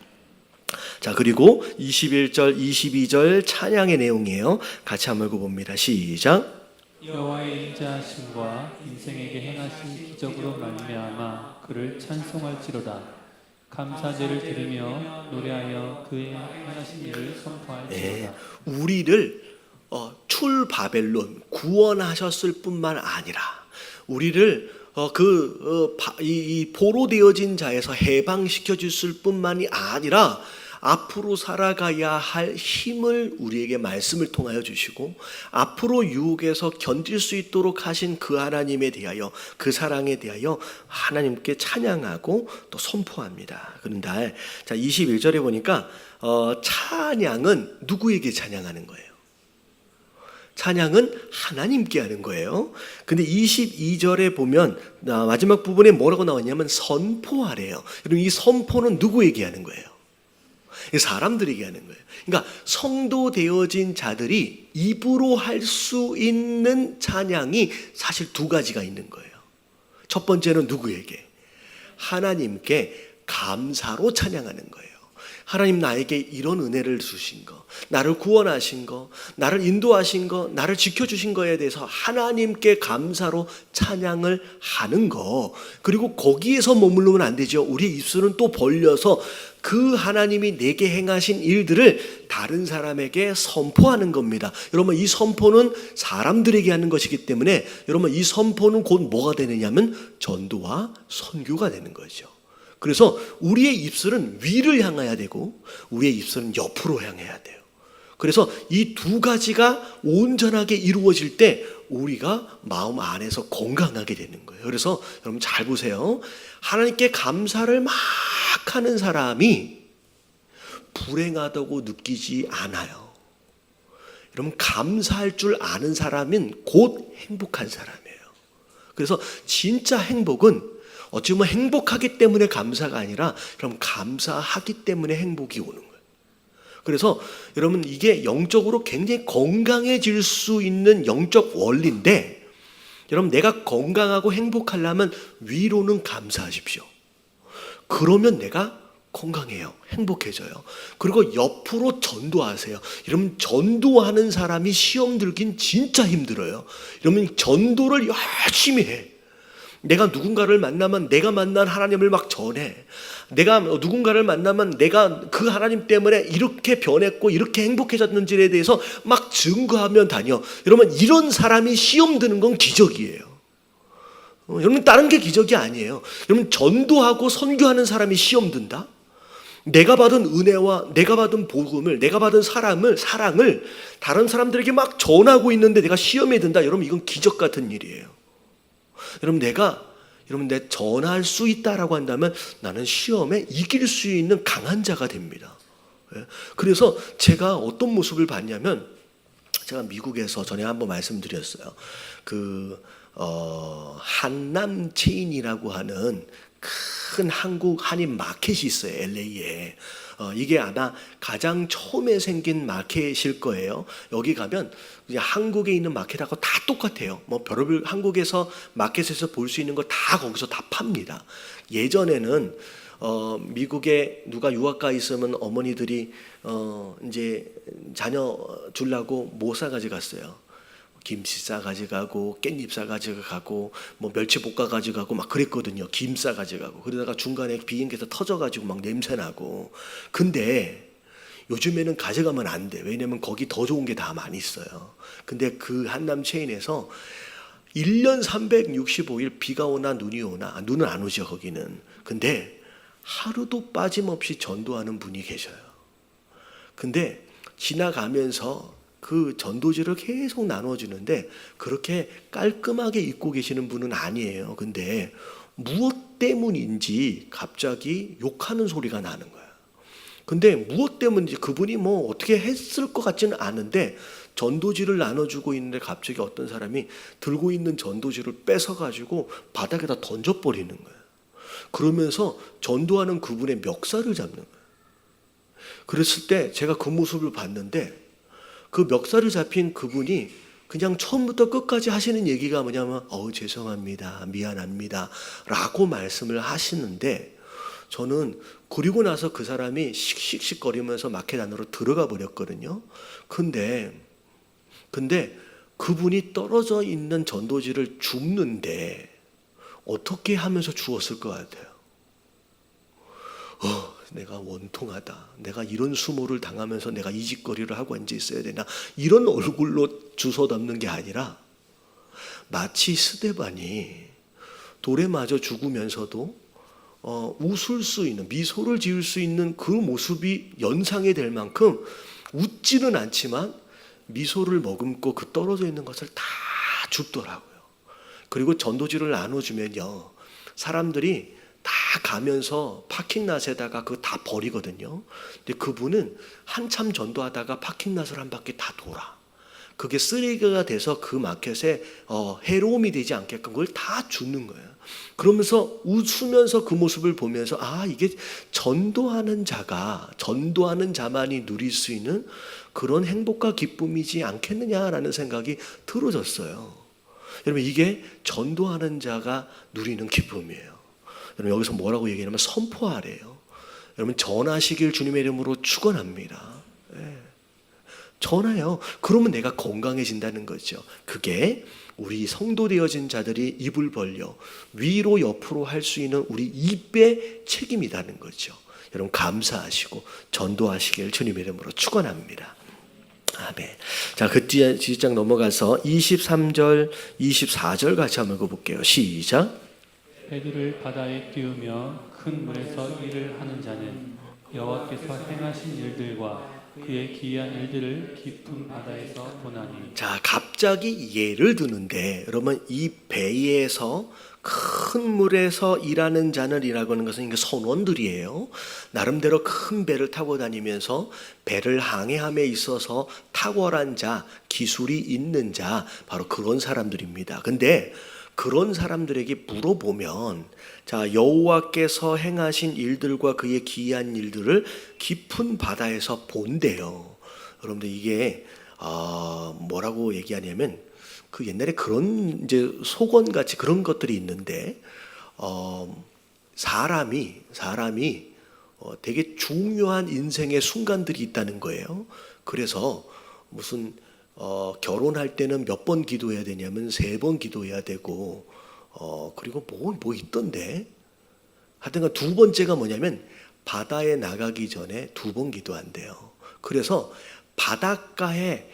자, 그리고 21절 22절 찬양의 내용이에요. 같이 한번 읽어봅니다. 시작. 여호와의 인자하심과 인생에게 행하신 기적으로 말미암아 그를 찬송할지로다. 감사제를 드리며 노래하여 그의 행하신 일을 선포할지로다. 우리를 출바벨론 구원하셨을 뿐만 아니라 우리를 이 포로되어진 자에서 해방시켜 줬을 뿐만이 아니라 앞으로 살아가야 할 힘을 우리에게 말씀을 통하여 주시고 앞으로 유혹에서 견딜 수 있도록 하신 그 하나님에 대하여, 그 사랑에 대하여 하나님께 찬양하고 또 선포합니다. 그런데 자 21절에 보니까 찬양은 누구에게 찬양하는 거예요? 찬양은 하나님께 하는 거예요. 근데 22절에 보면 마지막 부분에 뭐라고 나왔냐면 선포하래요. 여러분, 이 선포는 누구에게 하는 거예요? 사람들에게 하는 거예요. 그러니까 성도 되어진 자들이 입으로 할 수 있는 찬양이 사실 두 가지가 있는 거예요. 첫 번째는 누구에게? 하나님께 감사로 찬양하는 거예요. 하나님, 나에게 이런 은혜를 주신 거, 나를 구원하신 거, 나를 인도하신 거, 나를 지켜주신 거에 대해서 하나님께 감사로 찬양을 하는 거. 그리고 거기에서 머무르면 안 되죠. 우리의 입술은 또 벌려서 그 하나님이 내게 행하신 일들을 다른 사람에게 선포하는 겁니다. 여러분, 이 선포는 사람들에게 하는 것이기 때문에 여러분, 이 선포는 곧 뭐가 되느냐면 전도와 선교가 되는 거죠. 그래서 우리의 입술은 위를 향해야 되고 우리의 입술은 옆으로 향해야 돼요. 그래서 이 두 가지가 온전하게 이루어질 때 우리가 마음 안에서 건강하게 되는 거예요. 그래서 여러분 잘 보세요. 하나님께 감사를 막 하는 사람이 불행하다고 느끼지 않아요. 여러분, 감사할 줄 아는 사람은 곧 행복한 사람이에요. 그래서 진짜 행복은 어찌 보면 행복하기 때문에 감사가 아니라 그럼 감사하기 때문에 행복이 오는 거예요. 그래서 여러분, 이게 영적으로 굉장히 건강해질 수 있는 영적 원리인데, 여러분, 내가 건강하고 행복하려면 위로는 감사하십시오. 그러면 내가 건강해요. 행복해져요. 그리고 옆으로 전도하세요. 여러분, 전도하는 사람이 시험 들긴 진짜 힘들어요. 여러분, 전도를 열심히 해. 내가 누군가를 만나면 내가 만난 하나님을 막 전해. 내가 누군가를 만나면 내가 그 하나님 때문에 이렇게 변했고 이렇게 행복해졌는지에 대해서 막 증거하면 다녀. 여러분, 이런 사람이 시험 드는 건 기적이에요. 여러분, 다른 게 기적이 아니에요. 여러분, 전도하고 선교하는 사람이 시험 든다? 내가 받은 은혜와 내가 받은 복음을, 내가 받은 사랑을 다른 사람들에게 막 전하고 있는데 내가 시험에 든다? 여러분, 이건 기적 같은 일이에요. 여러분, 내 전할 수 있다라고 한다면 나는 시험에 이길 수 있는 강한 자가 됩니다. 그래서 제가 어떤 모습을 봤냐면, 제가 미국에서 전에 한번 말씀드렸어요. 한남 체인이라고 하는 큰 한국 한인 마켓이 있어요, LA에. 이게 아마 가장 처음에 생긴 마켓일 거예요. 여기 가면 그냥 한국에 있는 마켓하고 다 똑같아요. 뭐 별의별 한국에서 마켓에서 볼 수 있는 거 다 거기서 다 팝니다. 예전에는 미국에 누가 유학 가 있으면 어머니들이 이제 자녀 주려고 뭐 싸가지 갔어요. 김치 싸가지 가고 깻잎 싸가지 가고 뭐 멸치 볶아 가지고 가고 막 그랬거든요. 김 싸가지 가고. 그러다가 중간에 비행기에서 터져 가지고 막 냄새 나고. 근데 요즘에는 가져가면 안 돼. 왜냐면 거기 더 좋은 게 다 많이 있어요. 근데 그 한남 체인에서 1년 365일 비가 오나 눈이 오나, 눈은 안 오죠 거기는. 근데 하루도 빠짐없이 전도하는 분이 계셔요. 근데 지나가면서 그 전도지를 계속 나눠주는데 그렇게 깔끔하게 입고 계시는 분은 아니에요. 근데 무엇 때문인지 갑자기 욕하는 소리가 나는 거야. 근데 무엇 때문인지 그분이 뭐 어떻게 했을 것 같지는 않은데 전도지를 나눠주고 있는데 갑자기 어떤 사람이 들고 있는 전도지를 뺏어가지고 바닥에다 던져버리는 거예요. 그러면서 전도하는 그분의 멱살을 잡는 거예요. 그랬을 때 제가 그 모습을 봤는데, 그 멱살을 잡힌 그분이 그냥 처음부터 끝까지 하시는 얘기가 뭐냐면 죄송합니다, 미안합니다 라고 말씀을 하시는데, 저는 그리고 나서 그 사람이 씩씩거리면서 마켓 안으로 들어가 버렸거든요. 근데 그분이 떨어져 있는 전도지를 줍는데 어떻게 하면서 주었을 것 같아요? 내가 원통하다. 내가 이런 수모를 당하면서 내가 이 짓거리를 하고 앉아 있어야 되나. 이런 얼굴로 주워 담는 게 아니라 마치 스데반이 돌에 맞아 죽으면서도 웃을 수 있는, 미소를 지을 수 있는 그 모습이 연상이 될 만큼 웃지는 않지만 미소를 머금고 그 떨어져 있는 것을 다 줍더라고요. 그리고 전도지를 나눠주면요, 사람들이 다 가면서 파킹랏에다가 그거 다 버리거든요. 근데 그분은 한참 전도하다가 파킹랏을 한 바퀴 다 돌아. 그게 쓰레기가 돼서 그 마켓에 해로움이 되지 않게끔 그걸 다 주는 거예요. 그러면서 웃으면서 그 모습을 보면서 이게 전도하는 자만이 누릴 수 있는 그런 행복과 기쁨이지 않겠느냐라는 생각이 들어졌어요. 여러분, 이게 전도하는 자가 누리는 기쁨이에요. 여러분, 여기서 뭐라고 얘기하냐면 선포하래요. 여러분, 전하시길 주님의 이름으로 축원합니다. 전하요. 그러면 내가 건강해진다는 거죠. 그게 우리 성도 되어진 자들이 입을 벌려 위로 옆으로 할 수 있는 우리 입의 책임이라는 거죠. 여러분, 감사하시고 전도하시길 주님의 이름으로 축원합니다. 아멘. 자, 그 뒤에 뒷장 넘어가서 23절, 24절 같이 한번 읽어볼게요. 시작. 배들을 바다에 띄우며 큰 물에서 일을 하는 자는 여호와께서 행하신 일들과 그의 기이한 일들을 깊은 바다에서 보나니. 자, 갑자기 예를 드는데, 여러분, 이 배에서 큰 물에서 일하는 자는이라고 하는 것은 선원들이에요. 나름대로 큰 배를 타고 다니면서 배를 항해함에 있어서 탁월한 자, 기술이 있는 자, 바로 그런 사람들입니다. 근데 그런 사람들에게 물어보면, 자, 여호와께서 행하신 일들과 그의 기이한 일들을 깊은 바다에서 본대요. 여러분들, 이게 뭐라고 얘기하냐면, 그 옛날에 그런 이제 속언 같이 그런 것들이 있는데, 사람이 되게 중요한 인생의 순간들이 있다는 거예요. 그래서 무슨 결혼할 때는 몇 번 기도해야 되냐면 3번 기도해야 되고, 그리고 뭐 있던데, 하여튼간 2번째가 뭐냐면 바다에 나가기 전에 2번 기도한대요. 그래서 바닷가에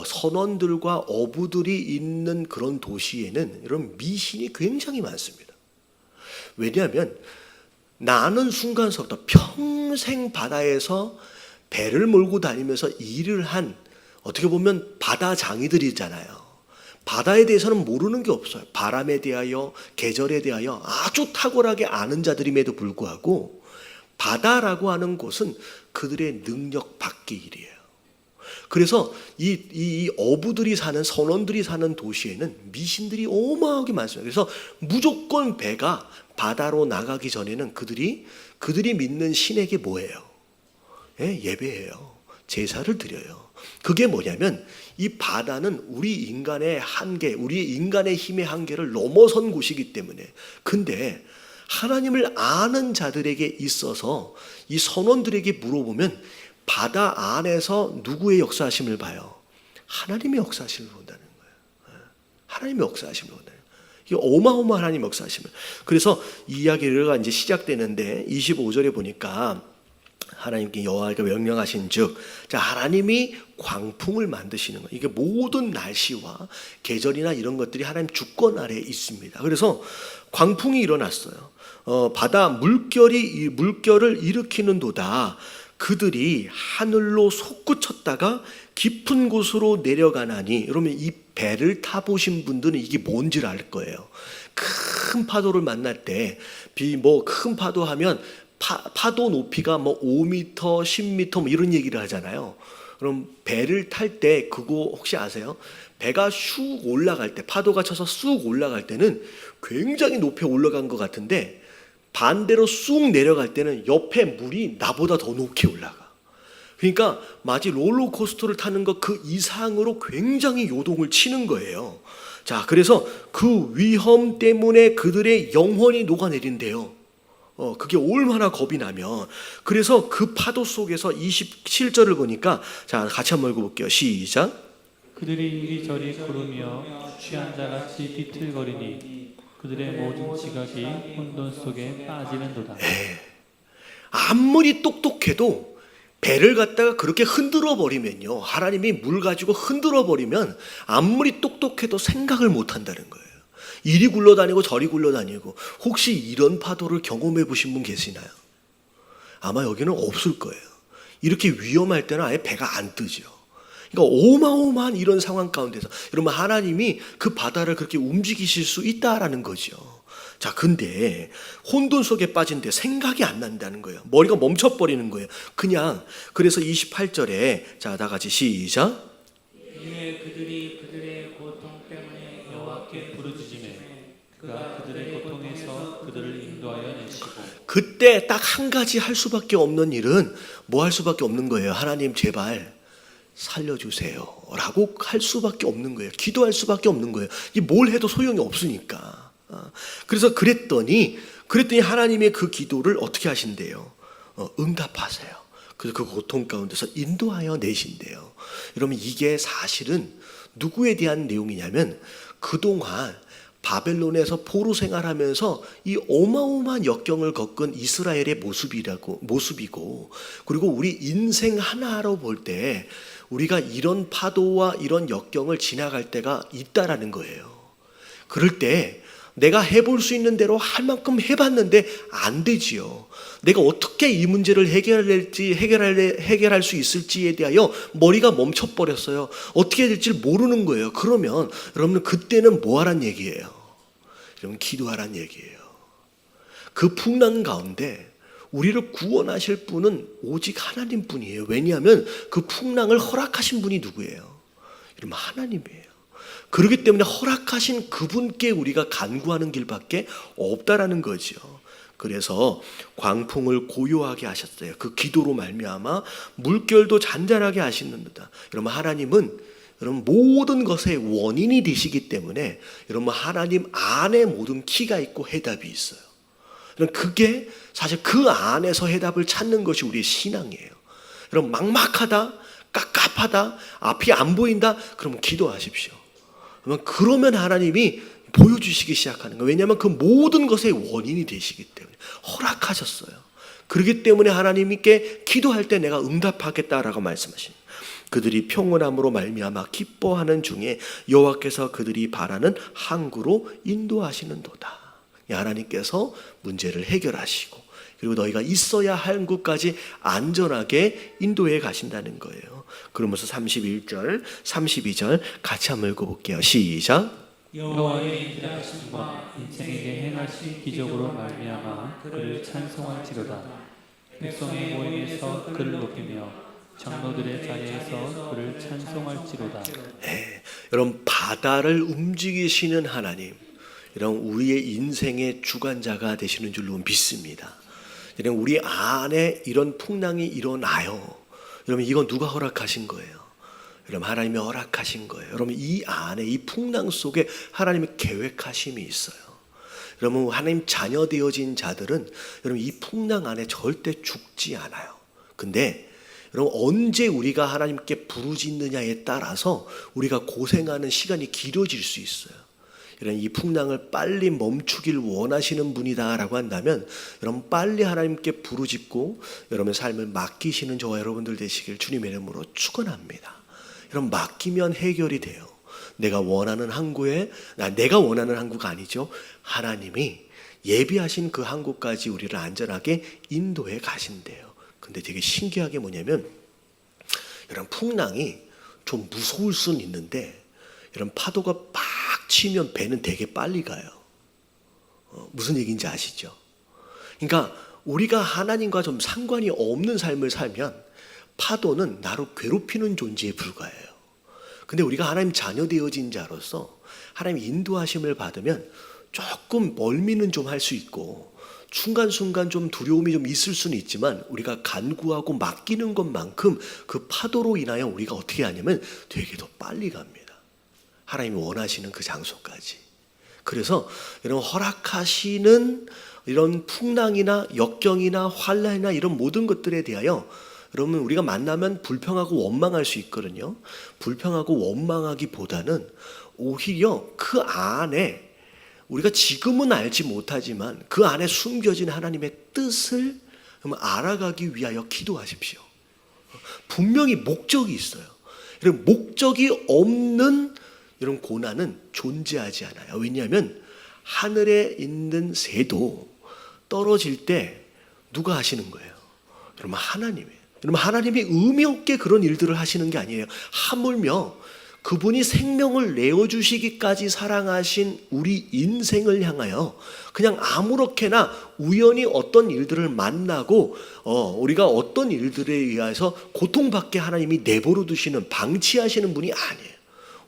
선원들과 어부들이 있는 그런 도시에는 이런 미신이 굉장히 많습니다. 왜냐하면 나는 순간서부터 평생 바다에서 배를 몰고 다니면서 일을 한, 어떻게 보면 바다 장이들이잖아요. 바다에 대해서는 모르는 게 없어요. 바람에 대하여, 계절에 대하여 아주 탁월하게 아는 자들임에도 불구하고 바다라고 하는 곳은 그들의 능력 밖의 일이에요. 그래서 이 어부들이 사는, 선원들이 사는 도시에는 미신들이 어마어마하게 많습니다. 그래서 무조건 배가 바다로 나가기 전에는 그들이 믿는 신에게 뭐예요? 예배해요. 제사를 드려요. 그게 뭐냐면 이 바다는 우리 인간의 한계, 우리 인간의 힘의 한계를 넘어선 곳이기 때문에. 근데 하나님을 아는 자들에게 있어서 이 선원들에게 물어보면 바다 안에서 누구의 역사하심을 봐요? 하나님의 역사하심을 본다는 거예요. 하나님의 역사하심을 본다는 거예요. 이게 어마어마한 하나님의 역사하심을. 그래서 이 이야기가 이제 시작되는데 25절에 보니까 하나님께 여호와가 명령하신 즉, 자, 하나님이 광풍을 만드시는 거예요. 이게 모든 날씨와 계절이나 이런 것들이 하나님 주권 아래에 있습니다. 그래서 광풍이 일어났어요. 바다 물결을 일으키는도다. 그들이 하늘로 솟구쳤다가 깊은 곳으로 내려가나니. 그러면 이 배를 타보신 분들은 이게 뭔지를 알 거예요. 큰 파도를 만날 때, 큰 파도 하면 파도 높이가 5m, 10m 이런 얘기를 하잖아요. 그럼 배를 탈 때 그거 혹시 아세요? 배가 슉 올라갈 때, 파도가 쳐서 쑥 올라갈 때는 굉장히 높이 올라간 것 같은데, 반대로 쑥 내려갈 때는 옆에 물이 나보다 더 높이 올라가. 그러니까 마치 롤러코스터를 타는 것 그 이상으로 굉장히 요동을 치는 거예요. 자, 그래서 그 위험 때문에 그들의 영혼이 녹아내린대요. 그게 얼마나 겁이 나면. 그래서 그 파도 속에서 27절을 보니까, 자, 같이 한번 읽어볼게요. 시작. 그들이 이리저리 구르며 취한 자같이 비틀거리니 그들의 모든 지각이 혼돈 속에 빠지는도다. 아무리 똑똑해도 배를 갖다가 그렇게 흔들어 버리면요, 하나님이 물 가지고 흔들어 버리면 아무리 똑똑해도 생각을 못 한다는 거예요. 이리 굴러다니고 저리 굴러다니고. 혹시 이런 파도를 경험해 보신 분 계시나요? 아마 여기는 없을 거예요. 이렇게 위험할 때는 아예 배가 안 뜨죠. 그러니까 어마어마한 이런 상황 가운데서 여러분 하나님이 그 바다를 그렇게 움직이실 수 있다라는 거죠. 자, 근데 혼돈 속에 빠진데 생각이 안 난다는 거예요. 머리가 멈춰버리는 거예요. 그냥. 그래서 28절에 자, 다 같이 시작. 이에 그들이 그들의 고통 때문에 여호와께 부르짖으매 그가 그들의 고통에서 그들을 인도하여 내시고. 그때 딱 한 가지 할 수밖에 없는 일은 뭐 할 수밖에 없는 거예요. 하나님 제발 살려주세요 라고 할 수밖에 없는 거예요. 기도할 수밖에 없는 거예요. 이 뭘 해도 소용이 없으니까. 그래서 그랬더니 하나님의 그 기도를 어떻게 하신대요? 응답하세요. 그래서 그 고통 가운데서 인도하여 내신대요. 여러분 이게 사실은 누구에 대한 내용이냐면 그동안 바벨론에서 포로 생활하면서 이 어마어마한 역경을 겪은 이스라엘의 모습이고, 그리고 우리 인생 하나로 볼 때 우리가 이런 파도와 이런 역경을 지나갈 때가 있다라는 거예요. 그럴 때 내가 해볼 수 있는 대로 할 만큼 해봤는데 안 되지요. 내가 어떻게 이 문제를 해결할 수 있을지에 대하여 머리가 멈춰버렸어요. 어떻게 될지 모르는 거예요. 그러면 여러분 그때는 뭐 하란 얘기예요? 여러분 기도하란 얘기예요. 그 풍랑 가운데 우리를 구원하실 분은 오직 하나님뿐이에요. 왜냐하면 그 풍랑을 허락하신 분이 누구예요? 여러분 하나님이에요. 그렇기 때문에 허락하신 그분께 우리가 간구하는 길밖에 없다라는 거죠. 그래서 광풍을 고요하게 하셨어요. 그 기도로 말미암아 물결도 잔잔하게 하시는도다. 여러분 하나님은 여러분 모든 것의 원인이 되시기 때문에 여러분 하나님 안에 모든 키가 있고 해답이 있어요. 그게 사실 그 안에서 해답을 찾는 것이 우리의 신앙이에요. 여러분 막막하다, 깝깝하다, 앞이 안 보인다, 그러면 기도하십시오. 그러면 하나님이 보여주시기 시작하는 거예요. 왜냐하면 그 모든 것의 원인이 되시기 때문에 허락하셨어요. 그렇기 때문에 하나님께 기도할 때 내가 응답하겠다라고 말씀하십니다. 그들이 평온함으로 말미암아 기뻐하는 중에 여호와께서 그들이 바라는 항구로 인도하시는도다. 하나님께서 문제를 해결하시고 그리고 너희가 있어야 할 항구까지 안전하게 인도해 가신다는 거예요. 그러면서 31절, 32절 같이 한번 읽어볼게요. 시작. 여호와의 인자하심과 인생에게 행하신 기적으로 말미암아 그를 찬송할지로다. 백성의 모임에서 그를 높이며 장로들의 자리에서 그를 찬송할지로다. 네, 여러분 바다를 움직이시는 하나님, 여러분 우리의 인생의 주관자가 되시는 줄로 믿습니다. 여러분 우리 안에 이런 풍랑이 일어나요. 여러분 이건 누가 허락하신 거예요? 여러분 하나님이 허락하신 거예요. 여러분 이 안에 이 풍랑 속에 하나님의 계획하심이 있어요. 여러분 하나님 자녀 되어진 자들은 여러분 이 풍랑 안에 절대 죽지 않아요. 근데 여러분 언제 우리가 하나님께 부르짖느냐에 따라서 우리가 고생하는 시간이 길어질 수 있어요. 여러분 이 풍랑을 빨리 멈추길 원하시는 분이다라고 한다면 여러분 빨리 하나님께 부르짖고 여러분의 삶을 맡기시는 저와 여러분들 되시길 주님의 이름으로 축원합니다. 여러분 맡기면 해결이 돼요. 내가 원하는 항구가 아니죠. 하나님이 예비하신 그 항구까지 우리를 안전하게 인도해 가신대요. 근데 되게 신기한 게 뭐냐면 여러분 풍랑이 좀 무서울 수는 있는데 여러분 파도가 막 치면 배는 되게 빨리 가요. 무슨 얘기인지 아시죠? 그러니까 우리가 하나님과 좀 상관이 없는 삶을 살면 파도는 나를 괴롭히는 존재에 불과해요. 근데 우리가 하나님 자녀 되어진 자로서 하나님 인도하심을 받으면 조금 멀미는 좀 할 수 있고 순간순간 좀 두려움이 좀 있을 수는 있지만 우리가 간구하고 맡기는 것만큼 그 파도로 인하여 우리가 어떻게 하냐면 되게 더 빨리 갑니다. 하나님이 원하시는 그 장소까지. 그래서 여러분 허락하시는 이런 풍랑이나 역경이나 환난이나 이런 모든 것들에 대하여 여러분 우리가 만나면 불평하고 원망할 수 있거든요. 불평하고 원망하기보다는 오히려 그 안에 우리가 지금은 알지 못하지만 그 안에 숨겨진 하나님의 뜻을 알아가기 위하여 기도하십시오. 분명히 목적이 있어요. 목적이 없는 이런 고난은 존재하지 않아요. 왜냐하면 하늘에 있는 새도 떨어질 때 누가 하시는 거예요? 여러분, 하나님이에요. 여러분, 하나님이 의미 없게 그런 일들을 하시는 게 아니에요. 하물며 그분이 생명을 내어주시기까지 사랑하신 우리 인생을 향하여 그냥 아무렇게나 우연히 어떤 일들을 만나고 우리가 어떤 일들에 의해서 고통받게 하나님이 내버려 두시는, 방치하시는 분이 아니에요.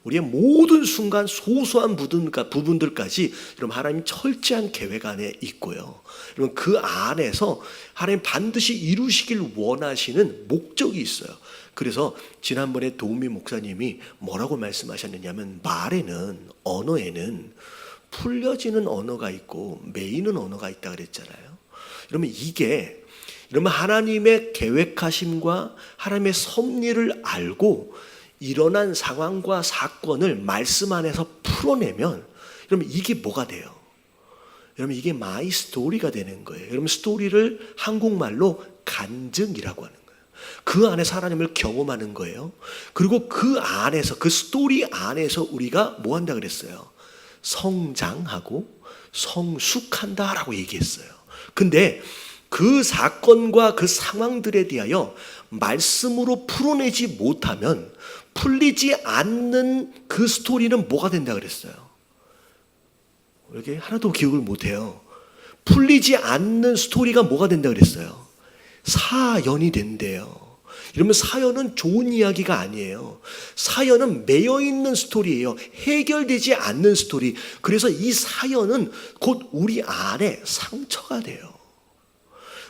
우리의 모든 순간 소소한 부분들까지 여러분 하나님 철저한 계획 안에 있고요. 여러분 그 안에서 하나님 반드시 이루시길 원하시는 목적이 있어요. 그래서 지난번에 도우미 목사님이 뭐라고 말씀하셨느냐면, 언어에는 풀려지는 언어가 있고 메이는 언어가 있다 그랬잖아요. 그러면 이게 여러분 하나님의 계획하심과 하나님의 섭리를 알고 일어난 상황과 사건을 말씀 안에서 풀어내면 여러분 이게 뭐가 돼요? 여러분 이게 마이 스토리가 되는 거예요. 여러분 스토리를 한국말로 간증이라고 하는 거예요. 그 안에서 하나님을 경험하는 거예요. 그리고 그 안에서, 그 스토리 안에서 우리가 뭐 한다 그랬어요? 성장하고 성숙한다라고 얘기했어요. 근데 그 사건과 그 상황들에 대하여 말씀으로 풀어내지 못하면, 풀리지 않는 그 스토리는 뭐가 된다 그랬어요? 이렇게 하나도 기억을 못해요. 풀리지 않는 스토리가 뭐가 된다 그랬어요? 사연이 된대요. 이러면 사연은 좋은 이야기가 아니에요. 사연은 매여있는 스토리예요. 해결되지 않는 스토리. 그래서 이 사연은 곧 우리 안에 상처가 돼요.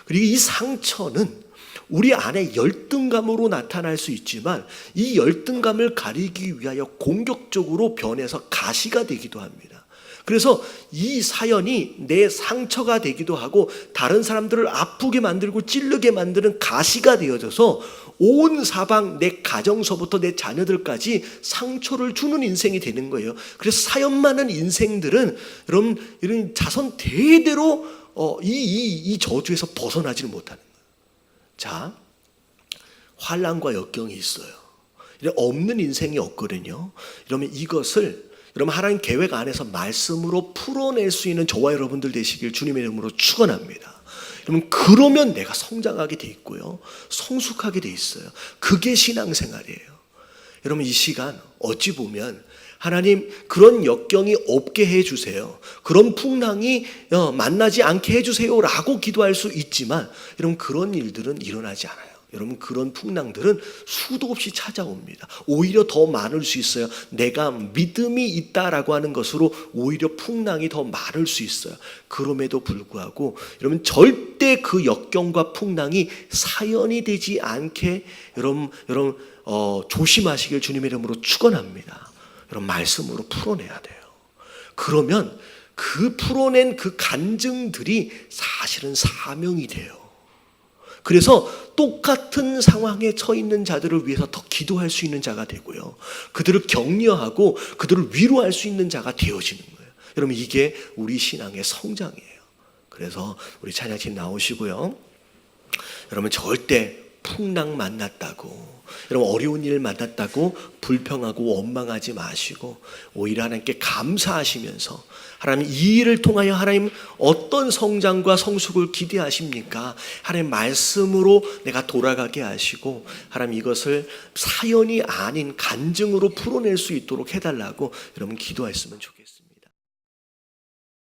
그리고 이 상처는 우리 안에 열등감으로 나타날 수 있지만 이 열등감을 가리기 위하여 공격적으로 변해서 가시가 되기도 합니다. 그래서 이 사연이 내 상처가 되기도 하고 다른 사람들을 아프게 만들고 찌르게 만드는 가시가 되어져서 온 사방, 내 가정서부터 내 자녀들까지 상처를 주는 인생이 되는 거예요. 그래서 사연 많은 인생들은 여러분 이런 자손 대대로 이 저주에서 벗어나지를 못하는 거예요. 자, 환난과 역경이 있어요. 없는 인생이 없거든요. 그러면 이것을 여러분 하나님 계획 안에서 말씀으로 풀어낼 수 있는 저와 여러분들 되시길 주님의 이름으로 축원합니다. 여러분 그러면 내가 성장하게 돼 있고요, 성숙하게 돼 있어요. 그게 신앙생활이에요. 여러분 이 시간 어찌 보면 하나님 그런 역경이 없게 해주세요, 그런 풍랑이 만나지 않게 해주세요라고 기도할 수 있지만 여러분 그런 일들은 일어나지 않아요. 여러분 그런 풍랑들은 수도 없이 찾아옵니다. 오히려 더 많을 수 있어요. 내가 믿음이 있다라고 하는 것으로 오히려 풍랑이 더 많을 수 있어요. 그럼에도 불구하고 여러분 절대 그 역경과 풍랑이 사연이 되지 않게 여러분 조심하시길 주님의 이름으로 축원합니다. 여러분 말씀으로 풀어내야 돼요. 그러면 그 풀어낸 그 간증들이 사실은 사명이 돼요. 그래서 똑같은 상황에 처해 있는 자들을 위해서 더 기도할 수 있는 자가 되고요, 그들을 격려하고 그들을 위로할 수 있는 자가 되어지는 거예요. 여러분 이게 우리 신앙의 성장이에요. 그래서 우리 찬양팀 나오시고요, 여러분 절대 풍랑 만났다고, 여러분 어려운 일 만났다고 불평하고 원망하지 마시고 오히려 하나님께 감사하시면서, 하나님 이 일을 통하여 하나님 어떤 성장과 성숙을 기대하십니까? 하나님 말씀으로 내가 돌아가게 하시고 하나님 이것을 사연이 아닌 간증으로 풀어낼 수 있도록 해달라고 여러분 기도했으면 좋겠습니다.